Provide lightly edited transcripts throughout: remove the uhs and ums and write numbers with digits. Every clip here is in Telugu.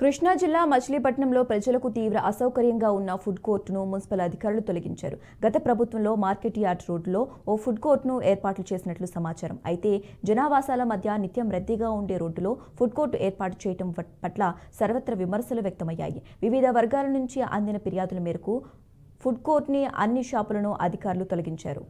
కృష్ణా జిల్లా మచిలీపట్నంలో ప్రజలకు తీవ్ర అసౌకర్యంగా ఉన్న ఫుడ్ కోర్టును మున్సిపల్ అధికారులు తొలగించారు. గత ప్రభుత్వంలో మార్కెట్ యార్డ్ రోడ్డులో ఓ ఫుడ్ కోర్టును ఏర్పాటు చేసినట్లు సమాచారం. అయితే జనావాసాల మధ్య నిత్యం రద్దీగా ఉండే రోడ్డులో ఫుడ్ కోర్టు ఏర్పాటు చేయడం పట్ల సర్వత్ర విమర్శలు వ్యక్తమయ్యాయి. వివిధ వర్గాల నుంచి అందిన ఫిర్యాదుల మేరకు ఫుడ్ కోర్టుని అన్ని షాపులను అధికారులు తొలగించారు.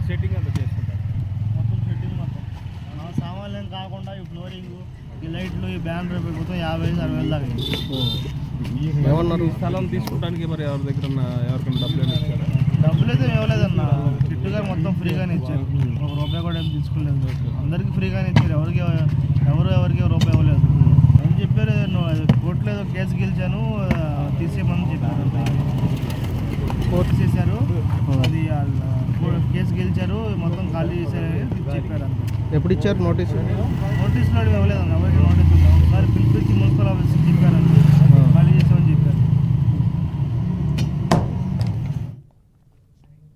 సెట్టింగ్ అంతా చేసుకుంటారు. మొత్తం సెట్టింగ్ మొత్తం సామాన్యం కాకుండా ఈ ఫ్లోరింగ్, ఈ లైట్లు, ఈ బ్యానర్ మొత్తం 50,000-60,000 దాకా. ఏమన్నారు? స్థలం తీసుకోవడానికి మరి ఎవరి దగ్గర ఎవరికైనా డబ్బులు ఇచ్చారా? డబ్బులు అయితే ఇవ్వలేదన్న. చిట్టు గారు మొత్తం ఫ్రీగానే ఇచ్చారు. ఒక రూపాయి కూడా ఏం తీసుకోలేదు. అందరికీ ఫ్రీగానే ఇచ్చారు. ఎవరికి రూపాయి ఇవ్వలేదు. ఏం చెప్పారు, కోర్టులో ఏదో కేసు గెలిచాను తీసేయమని చెప్పారు. కోర్టు చేశారు, అది కేసు గెలిచారు, మొత్తం ఖాళీ చేశారని చెప్పారు. ఎప్పుడు ఇచ్చారు నోటీసు? నోటీసులో